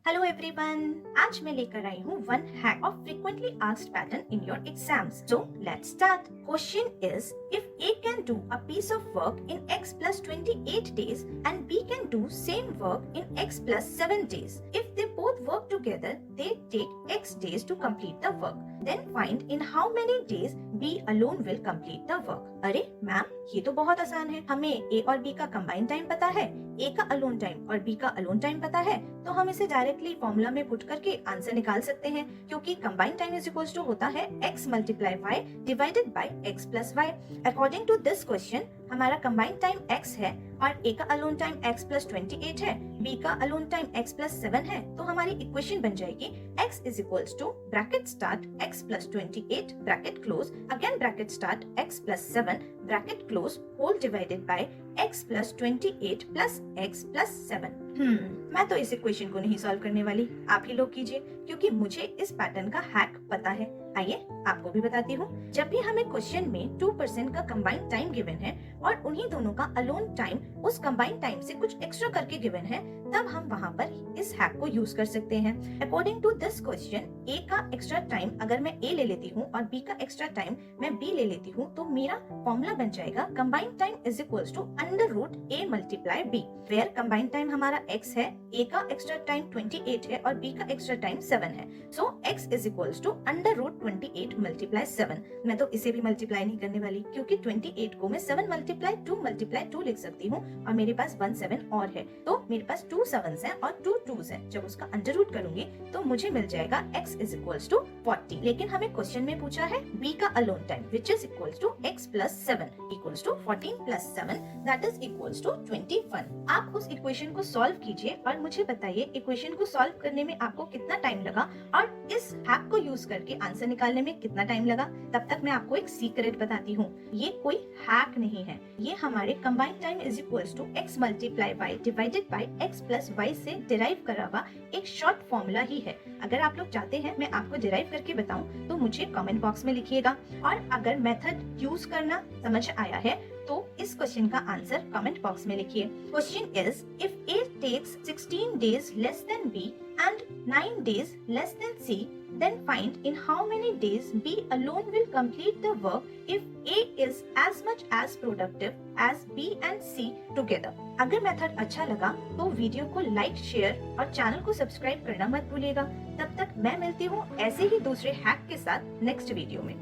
Hello everyone, आज मैं लेकर आई हूँ one hack of frequently asked pattern in your exams. So let's start. Question is, if A can do a piece of work in X plus 28 days and B can do same work in X plus 7 days. If they both work together, they take X days to complete the work. Then find in how many days B alone will complete the work. अरे ma'am, ये तो बहुत आसान है। हमें A और B का combined time पता है, A का अलोन टाइम और B का अलोन टाइम पता है, तो हम इसे डायरेक्टली फॉर्मूला में पुट करके आंसर निकाल सकते हैं, क्योंकि combined time is equals to होता है x multiply y divided by x plus y। According to this question हमारा कंबाइंड टाइम x है और A का अलोन टाइम x प्लस 28 है, B का अलोन टाइम x प्लस 7 है, तो हमारी इक्वेशन बन जाएगी x is equals to bracket start x plus 28 bracket close again bracket start x plus 7 bracket close whole divided by x plus 28 plus x plus 7। मैं तो इस equation को नहीं सॉल्व करने वाली, आप ही लोग कीजिए, क्योंकि मुझे इस पैटर्न का हैक पता है। आइए आपको भी बताती हूँ। जब भी हमें क्वेश्चन में 2% का कंबाइंड टाइम गिवन है और उन्हीं दोनों का अलोन टाइम उस कंबाइंड टाइम से कुछ एक्स्ट्रा करके गिवन है, तब हम वहाँ पर इस हैक को यूज कर सकते हैं। According to this question, A का एक्स्ट्रा टाइम अगर मैं A ले लेती हूँ और B का एक्स्ट्रा टाइम मैं B ले लेती हूँ, तो मेरा फॉर्मूला बन जाएगा combined time is equals to under root A multiply B, where combined time हमारा x है, A का एक्स्ट्रा टाइम 28 है और B का एक्स्ट्रा टाइम 7 है। So x is equals to under root 28 multiply 7। मैं तो इसे भी मल्टीप्लाई नहीं करने वाली, क्योंकि 28 को मैं 7 मल्टीप्लाई 2 लिख सकती हूँ और मेरे पास 1 7 और है, तो मेरे पास 2 7s हैं और 2 2s हैं। जब उसका अंडर रूट करूंगी तो मुझे मिल जाएगा x इज इक्वल्स टू 40। लेकिन हमें क्वेश्चन में पूछा है b का alone time which is equals to x plus 7 equals to 14 plus 7 that is equals to 21। आप उस इक्वेशन को सॉल्व कीजिए और मुझे बताइए इक्वेशन को सॉल्व करने में आपको कितना टाइम लगा और इस हैक को यूज करके आंसर निकालने में कितना टाइम लगा। तब तक मैं आपको एक सीक्रेट बताती हूँ, ये कोई हैक नहीं है, ये हमारे combined time is equals to x multiply y divided by x plus y से डिराइव करा हुआ एक शॉर्ट फॉर्मूला ही है। अगर आप लोग चाहते हैं मैं आपको डिराइव करके बताऊं तो मुझे कमेंट बॉक्स में लिखिएगा, और अगर मेथड यूज करना समझ आया है तो इस क्वेश्चन का आंसर कमेंट बॉक्स में लिखिए। Question is, if A takes 16 days less than B and 9 days less than C, then find in how many days B alone will complete the work if A is as much as productive as B and C together। अगर method अच्छा लगा तो video को like, share और channel को subscribe करना मत भूलिएगा। तब तक मैं मिलती हूँ ऐसे ही दूसरे हैक के साथ नेक्स्ट वीडियो में।